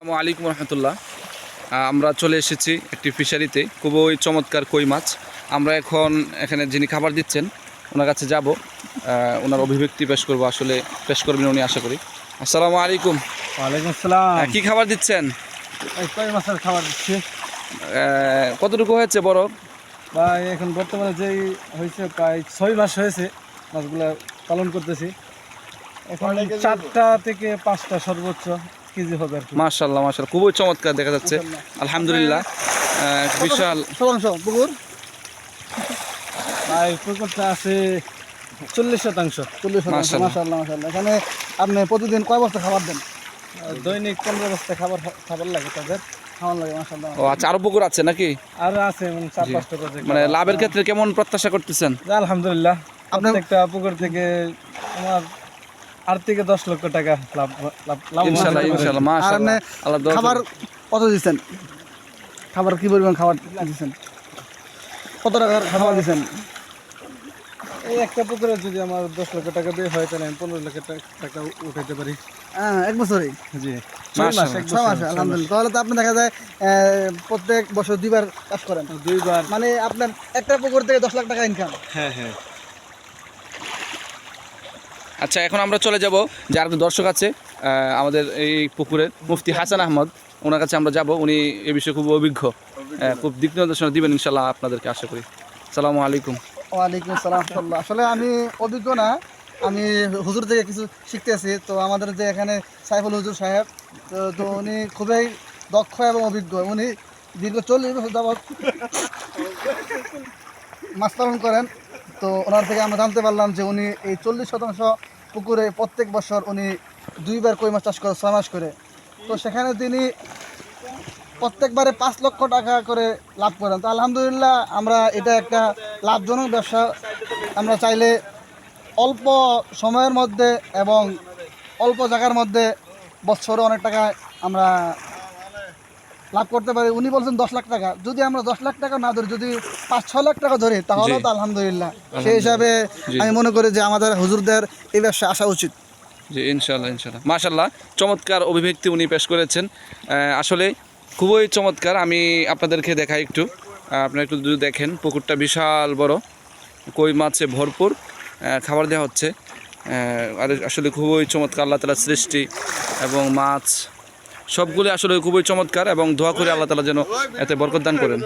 আসসালামু আলাইকুম রহমতুল্লাহ। আমরা চলে এসেছি একটি ফিশারিতে, খুবই চমৎকার কই মাছ। আমরা এখন এখানে যিনি খাবার দিচ্ছেন ওনার কাছে যাব, ওনার অভিব্যক্তি পেশ করবো, আসলে পেশ করবেন উনি আশা করি। আসসালামু আলাইকুম। ওয়ালাইকুম আসসালাম। কি খাবার দিচ্ছেন? কই মাছের খাবার দিচ্ছি কতটুকু হয়েছে বড়? ভাই এখন বর্তমানে যেই হয়েছে প্রায় 6 মাস হয়েছে মাছগুলো পালন করতেছি। এখন 4টা থেকে 5টা সর্বোচ্চ কেজি হবে আর কি। মাশাআল্লাহ মাশাআল্লাহ, খুবই চমৎকার দেখা যাচ্ছে, আলহামদুলিল্লাহ। বিশাল শতাংশ পুকুর, ভাই পুকুরটা আছে 40%। 40%। মাশাআল্লাহ। মাশাআল্লাহ মাশাআল্লাহ। এখানে আপনি প্রতিদিন কয় বস্তা খাবার দেন? দৈনিক 15 বস্তা খাবার লাগে তাদের, খাওয়ান লাগে। মাশাআল্লাহ। ও আচ্ছা, আরো পুকুর আছে নাকি? আরো আছে, মানে 4-5টা প্রজেক্ট। মানে লাভের ক্ষেত্রে কেমন প্রত্যাশা করতেছেন? আলহামদুলিল্লাহ, প্রত্যেকটা পুকুর থেকে আমার 8 থেকে 10 লক্ষ টাকা লাভ। ইনশাআল্লাহ ইনশাআল্লাহ মাশাআল্লাহ। আল্লাহ দোয়া খাবার কত দিচ্ছেন? খাবার কি পরিমাণ খাবার দিচ্ছেন? কত টাকার খাবার দিচ্ছেন? এই একটা পুকুরে যদি আমার 10 লক্ষ টাকা দিয়ে হয় তাহলে আমি 15 লক্ষ টাকা উঠাইতে পারি। এক বছরে? জি, 6 মাস। আলহামদুলিল্লাহ। তাহলে তো আপনি দেখা যায় প্রত্যেক বছর 2বার চাষ করেন। 2বার মানে আপনার একটা পুকুর থেকে 10 লাখ টাকা ইনকাম। হ্যাঁ হ্যাঁ। আচ্ছা, এখন আমরা চলে যাব, যারা দর্শক আছে আমাদের এই পুকুরের মুফতি হাসান আহমদ, ওনার কাছে আমরা যাব। উনি এ বিষয়ে খুব অভিজ্ঞ, খুব দিক নির্দেশনা দিবেন ইনশাল্লাহ আপনাদেরকে, আশা করি। আসসালামু আলাইকুম। ওয়ালাইকুম আসসালাম। আসলে আমি অভিজ্ঞ না, আমি হুজুর থেকে কিছু শিখতেছি। তো আমাদের যে এখানে সাইফুল হুজুর সাহেব, তো উনি খুবই দক্ষ এবং অভিজ্ঞ। উনি দীর্ঘ 40 বছর যাবৎ মাছ পালন করেন। তো ওনার থেকে আমরা জানতে পারলাম যে উনি এই 40% পুকুরে প্রত্যেক বছর উনি 2বার কই মাছ চাষ করে 6 মাস করে। তো সেখানে তিনি প্রত্যেকবারে 5 লক্ষ টাকা করে লাভ করেন। তো আলহামদুলিল্লাহ, আমরা এটা একটা লাভজনক ব্যবসা। আমরা চাইলে অল্প সময়ের মধ্যে এবং অল্প জায়গার মধ্যে বছরে অনেক টাকা আমরা লাভ করতে পারি। উনি বলছেন 10 লাখ টাকা। যদি আমরা 10 লাখ টাকা না ধরি, যদি 5-6 লাখ টাকা ধরি, তাহলেও তো আলহামদুলিল্লাহ। সেই হিসাবে আমি মনে করি যে আমাদের হুজুরদের এই ব্যবসা আসা উচিত। জি ইনশাল্লাহ ইনশাল্লাহ মাশাল্লাহ, চমৎকার অভিব্যক্তি উনি পেশ করেছেন, আসলে খুবই চমৎকার। আমি আপনাদেরকে দেখাই একটু, আপনারা একটু যদি দেখেন, পুকুরটা বিশাল বড়, কই মাছে ভরপুর, খাবার দেওয়া হচ্ছে। আর আসলে খুবই চমৎকার আল্লাহ তাআলার সৃষ্টি, এবং মাছ সবগুলো আসলে খুবই চমৎকার, এবং দোয়া করে আল্লাহ তাআলা যেন এতে বরকত দান করেন।